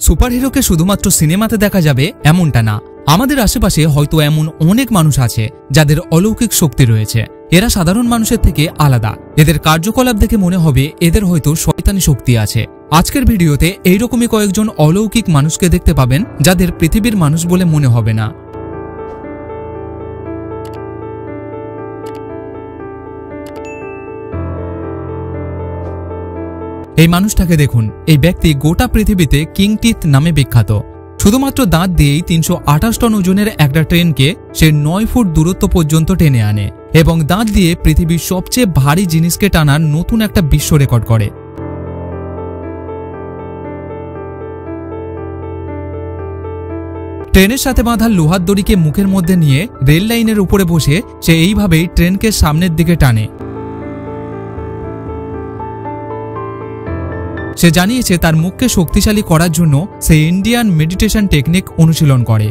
সুপারহিরোকে শুধুমাত্র সিনেমাতে দেখা যাবে এমনটা না, আমাদের আশেপাশে হয়তো এমন অনেক মানুষ আছে যাদের অলৌকিক শক্তি রয়েছে। এরা সাধারণ মানুষের থেকে আলাদা। এদের কার্যকলাপ দেখে মনে হবে এদের হয়তো শয়তানি শক্তি আছে। আজকের ভিডিওতে এইরকমই কয়েকজন অলৌকিক মানুষকে দেখতে পাবেন যাদের পৃথিবীর মানুষ বলে মনে হবে না। এই মানুষটাকে দেখুন। এই ব্যক্তি গোটা পৃথিবীতে কিং টিথ নামে বিখ্যাত। শুধুমাত্র দাঁত দিয়েই ৩২৮ টন ওজনের একটা ট্রেনকে সে ৯ ফুট দূরত্ব পর্যন্ত টেনে আনে এবং দাঁত দিয়ে পৃথিবীর সবচেয়ে ভারী জিনিসকে টানার নতুন একটা বিশ্ব রেকর্ড করে। ট্রেনের সাথে বাঁধা লোহার দড়িকে মুখের মধ্যে নিয়ে রেল লাইনের উপরে বসে সে এইভাবেই ট্রেনকে সামনের দিকে টানে। সে জানিয়েছে তার মুখকে শক্তিশালী করার জন্য সে ইন্ডিয়ান মেডিটেশন টেকনিক অনুশীলন করে।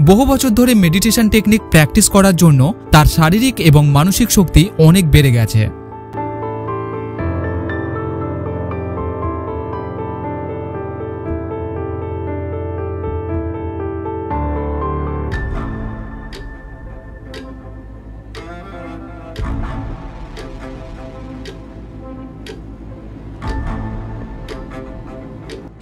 বহু বছর ধরে মেডিটেশন টেকনিক প্র্যাকটিস করার জন্য তার শারীরিক এবং মানসিক শক্তি অনেক বেড়ে গেছে।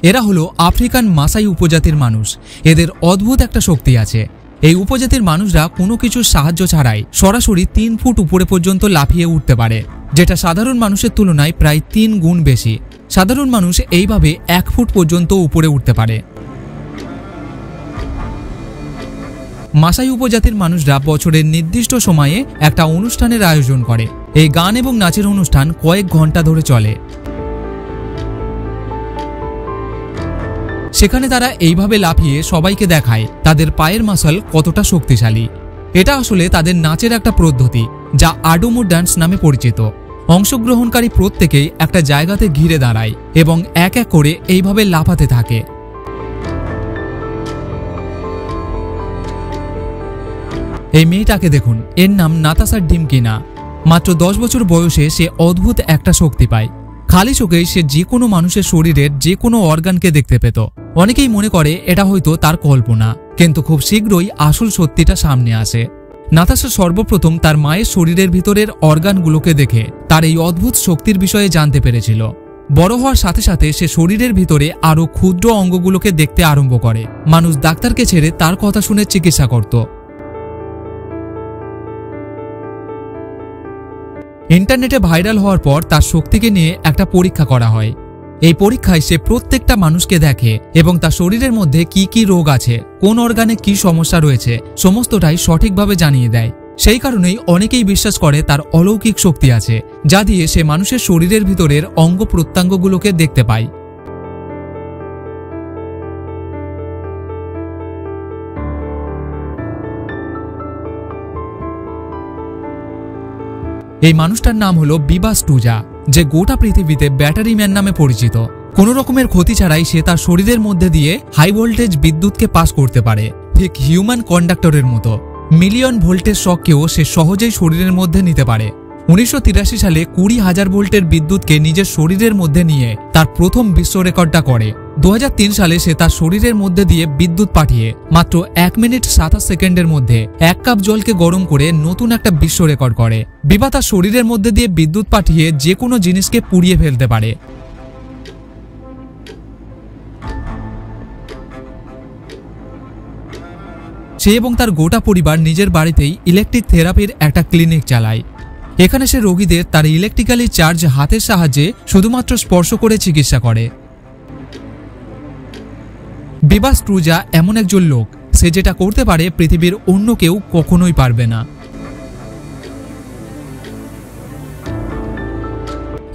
এরা হলো আফ্রিকান মাসাই উপজাতির মানুষ। এদের অদ্ভুত একটা শক্তি আছে। এই উপজাতির মানুষরা কোনো কিছুর সাহায্য ছাড়াই সরাসরি ৩ ফুট উপরে পর্যন্ত লাফিয়ে উঠতে পারে, যেটা সাধারণ মানুষের তুলনায় প্রায় ৩ গুণ বেশি। সাধারণ মানুষ এইভাবে ১ ফুট পর্যন্ত উপরে উঠতে পারে। মাসাই উপজাতির মানুষরা বছরের নির্দিষ্ট সময়ে একটা অনুষ্ঠানের আয়োজন করে। এই গান এবং নাচের অনুষ্ঠান কয়েক ঘন্টা ধরে চলে। সেখানে তারা এইভাবে লাফিয়ে সবাইকে দেখায় তাদের পায়ের মাসল কতটা শক্তিশালী। এটা আসলে তাদের নাচের একটা পদ্ধতি যা আডোমো ডান্স নামে পরিচিত। অংশগ্রহণকারী প্রত্যেকেই একটা জায়গাতে ঘিরে দাঁড়ায় এবং এক এক করে এইভাবে লাফাতে থাকে। এই মেয়েটাকে দেখুন। এর নাম নাতাশা ডিমকিনা। মাত্র ১০ বছর বয়সে সে অদ্ভুত একটা শক্তি পায়। খালি চোখেই সে যে কোনো মানুষের শরীরের যে কোনো অর্গানকে দেখতে পেত। অনেকেই মনে করে এটা হয়তো তার কল্পনা, কিন্তু খুব শীঘ্রই আসল সত্যিটা সামনে আসে। নাতাশা সর্বপ্রথম তার মায়ের শরীরের ভিতরের অর্গানগুলোকে দেখে তার এই অদ্ভুত শক্তির বিষয়ে জানতে পেরেছিল। বড় হওয়ার সাথে সাথে সে শরীরের ভিতরে আরও ক্ষুদ্র অঙ্গগুলোকে দেখতে আরম্ভ করে। মানুষ ডাক্তারকে ছেড়ে তার কথা শুনে চিকিৎসা করত। ইন্টারনেটে ভাইরাল হওয়ার পর তার শক্তিকে নিয়ে একটা পরীক্ষা করা হয়। এই পরীক্ষায় সে প্রত্যেকটা মানুষকে দেখে এবং তার শরীরের মধ্যে কি কি রোগ আছে, কোন অর্গানে কি সমস্যা রয়েছে, সমস্তটাই সঠিকভাবে জানিয়ে দেয়। সেই কারণেই অনেকেই বিশ্বাস করে তার অলৌকিক শক্তি আছে, যা দিয়ে সে মানুষের শরীরের ভিতরের অঙ্গ প্রত্যঙ্গগুলোকে দেখতে পায়। এই মানুষটার নাম হলো বিবাস টুজা, যে গোটা পৃথিবীতে ব্যাটারি ম্যান নামে পরিচিত। কোনো রকমের ক্ষতি ছাড়াই সে তার শরীরের মধ্যে দিয়ে হাই ভোল্টেজ বিদ্যুৎকে পাস করতে পারে, ঠিক হিউম্যান কন্ডাক্টরের মতো। মিলিয়ন ভোল্টের শককেও সে সহজেই শরীরের মধ্যে নিতে পারে। ১৯৮৩ সালে ২০,০০০ ভোল্টের বিদ্যুৎকে নিজের শরীরের মধ্যে নিয়ে তার প্রথম বিশ্ব রেকর্ডটা করে। ২০০৩ সালে সে তার শরীরের মধ্যে দিয়ে বিদ্যুৎ পাঠিয়ে মাত্র ১ মিনিট ২৭ সেকেন্ডের মধ্যে ১ কাপ জলকে গরম করে নতুন একটা বিশ্ব রেকর্ড করে। বিবা তার শরীরের মধ্যে দিয়ে বিদ্যুৎ পাঠিয়ে যে কোনো জিনিসকে পুড়িয়ে ফেলতে পারে। সে এবং তার গোটা পরিবার নিজের বাড়িতেই ইলেকট্রিক থেরাপির একটা ক্লিনিক চালায়। এখানে সে রোগীদের তার ইলেকট্রিক্যালি চার্জ হাতের সাহায্যে শুধুমাত্র স্পর্শ করে চিকিৎসা করে। বিবাস ট্রুজা এমন একজন লোক, সে যেটা করতে পারে পৃথিবীর অন্য কেউ কখনোই পারবে না।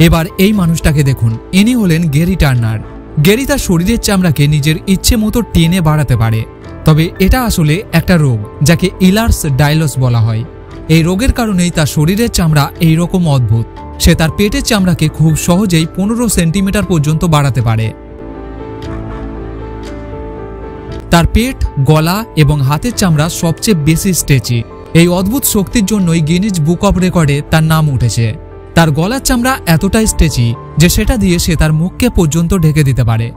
এবার এই মানুষটাকে দেখুন। ইনি হলেন গ্যারি টার্নার। গ্যারি তার শরীরের চামড়াকে নিজের ইচ্ছে মতো টেনে বাড়াতে পারে। তবে এটা আসলে একটা রোগ যাকে ইলার্স ডায়ালস বলা হয়। এই রোগের কারণেই তার শরীরের চামড়া এইরকম অদ্ভুত। সে তার পেটের চামড়াকে খুব সহজেই ১৫ সেন্টিমিটার পর্যন্ত বাড়াতে পারে। তার পেট, গলা এবং হাতের চামড়া সবচেয়ে বেশি স্ট্রেচি। এই অদ্ভুত শক্তির জন্যই গিনিজ বুক অব রেকর্ডে তার নাম উঠেছে। তার গলার চামড়া এতটাই স্ট্রেচি যে সেটা দিয়ে সে তার মুখকে পর্যন্ত ঢেকে দিতে পারে।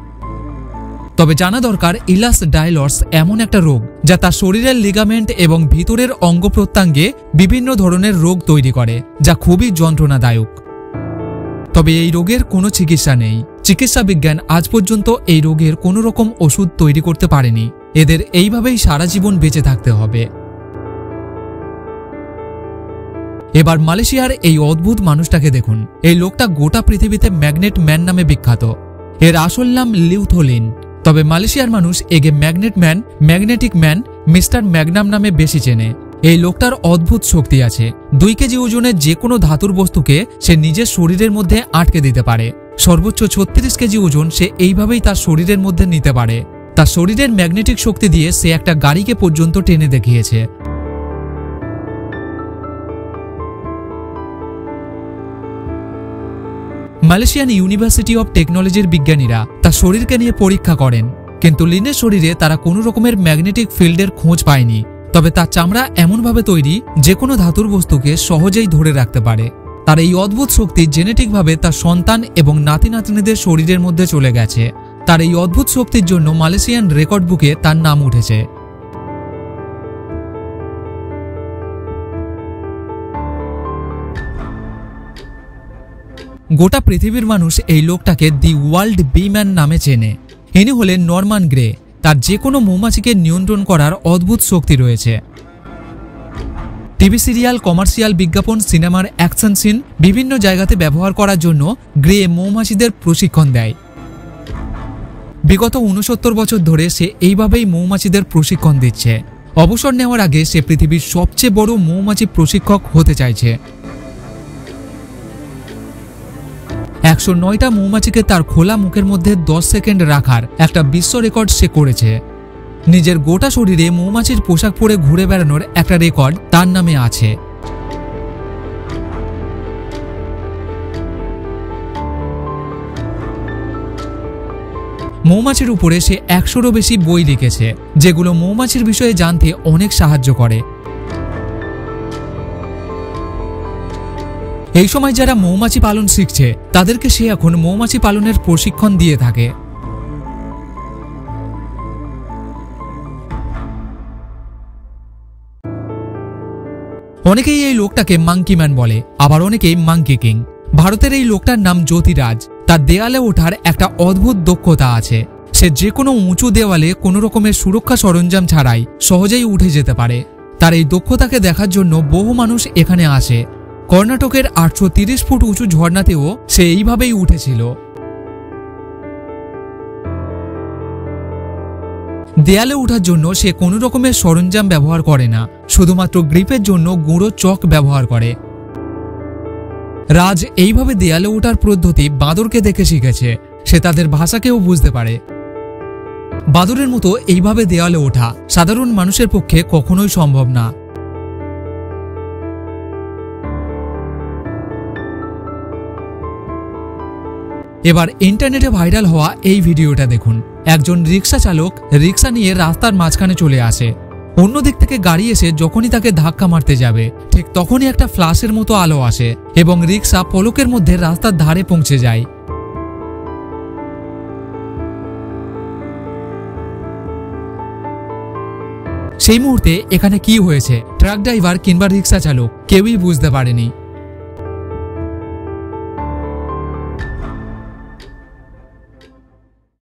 তবে জানা দরকার ইলাস ডাইলর্স এমন একটা রোগ যা তার শরীরের লিগামেন্ট এবং ভিতরের অঙ্গ প্রত্যঙ্গে বিভিন্ন ধরনের রোগ তৈরি করে, যা খুবই যন্ত্রণাদায়ক। তবে এই রোগের কোনো চিকিৎসা নেই। চিকিৎসা বিজ্ঞান আজ পর্যন্ত এই রোগের কোনো রকম ওষুধ তৈরি করতে পারেনি। এদের এইভাবেই সারা জীবন বেঁচে থাকতে হবে। এবার মালয়েশিয়ার এই অদ্ভুত মানুষটাকে দেখুন। এই লোকটা গোটা পৃথিবীতে ম্যাগনেট ম্যান নামে বিখ্যাত। এর আসল নাম লিউ থোলিন। তবে মালয়েশিয়ার মানুষ একে magnet man, magnetic man, mister Magnum নামে বেশি চেনে। এই লোকটার অদ্ভুত শক্তি আছে। 2 কেজি ওজনের যে কোনো ধাতুর বস্তুকে সে নিজের শরীরের মধ্যে আটকে দিতে পারে। সর্বোচ্চ 36 কেজি ওজন সে এইভাবেই তার শরীরের মধ্যে নিতে পারে। তার শরীরের ম্যাগনেটিক শক্তি দিয়ে সে একটা গাড়িকে পর্যন্ত টেনে দেখিয়েছে। মালয়েশিয়ান ইউনিভার্সিটি অব টেকনোলজির বিজ্ঞানীরা তার শরীরকে নিয়ে পরীক্ষা করেন, কিন্তু লিনের শরীরে তারা কোনো রকমের ম্যাগনেটিক ফিল্ডের খোঁজ পায়নি। তবে তার চামড়া এমনভাবে তৈরি যে কোনো ধাতুর বস্তুকে সহজেই ধরে রাখতে পারে। তার এই অদ্ভুত শক্তি জেনেটিকভাবে তার সন্তান এবং নাতি নাতনিদের শরীরের মধ্যে চলে গেছে। তার এই অদ্ভুত শক্তির জন্য মালয়েশিয়ান রেকর্ড বুকে তার নাম উঠেছে। গোটা পৃথিবীর মানুষ এই লোকটাকে দি ওয়ার্ল্ড বি ম্যান নামে চেনে। ইনি হলেন নরমান গ্রে। তার যে কোনো মৌমাছিকে নিয়ন্ত্রণ করার অদ্ভুত শক্তি রয়েছে। টিভি সিরিয়াল, কমার্শিয়াল বিজ্ঞাপন, সিনেমার অ্যাকশন সিন বিভিন্ন জায়গাতে ব্যবহার করার জন্য গ্রে মৌমাছিদের প্রশিক্ষণ দেয়। বিগত 69 বছর ধরে সে এইভাবেই মৌমাছিদের প্রশিক্ষণ দিচ্ছে। অবসর নেওয়ার আগে সে পৃথিবীর সবচেয়ে বড় মৌমাছি প্রশিক্ষক হতে চাইছে। 109টা মৌমাছিকে তার খোলা মুখের মধ্যে 10 সেকেন্ড রাখার একটা বিশ্ব রেকর্ড সে করেছে। নিজের গোটা শরীরে মৌমাছির পোশাক পরে ঘুরে বেড়ানোর একটা রেকর্ড তার নামে আছে। মৌমাছির উপরে সে 100রও বেশি বই লিখেছে, যেগুলো মৌমাছির বিষয়ে জানতে অনেক সাহায্য করে। এই সময় যারা মৌমাছি পালন শিখছে তাদেরকে সে এখন মৌমাছি পালনের প্রশিক্ষণ দিয়ে থাকে। অনেকেই এই লোকটাকে মাঙ্কি ম্যান বলে, আবার অনেকেই মাঙ্কি কিং। ভারতের এই লোকটার নাম জ্যোতিরাজ। তার দেয়ালে ওঠার একটা অদ্ভুত দক্ষতা আছে। সে যে কোনো উঁচু দেওয়ালে কোনো রকমের সুরক্ষা সরঞ্জাম ছাড়াই সহজেই উঠে যেতে পারে। তার এই দক্ষতাকে দেখার জন্য বহু মানুষ এখানে আসে। কর্ণাটকের 830 ফুট উঁচু ঝর্ণাতেও সে এইভাবেই উঠেছিল। দেয়ালে ওঠার জন্য সে কোনো রকমের সরঞ্জাম ব্যবহার করে না, শুধুমাত্র গ্রিপের জন্য গুঁড়ো চক ব্যবহার করে। রাজ এইভাবে দেয়ালে ওঠার পদ্ধতি বাঁদরকে দেখে শিখেছে। সে তাদের ভাষাকেও বুঝতে পারে। বাদুড়ের মতো এইভাবে দেয়ালে ওঠা সাধারণ মানুষের পক্ষে কখনোই সম্ভব না। এবার ইন্টারনেটে ভাইরাল হওয়া এই ভিডিওটা দেখুন। একজন রিক্সা চালক রিক্সা নিয়ে রাস্তার মাঝখানে চলে আসে। অন্যদিক থেকে গাড়ি এসে যখনই তাকে ধাক্কা মারতে যাবে ঠিক তখনই একটা ফ্ল্যাশের মতো আলো আসে এবং রিক্সা পলকের মধ্যে রাস্তার ধারে পৌঁছে যায়। সেই মুহূর্তে এখানে কি হয়েছে ট্রাক ড্রাইভার কিংবা রিক্সা চালক কেউই বুঝতে পারেনি।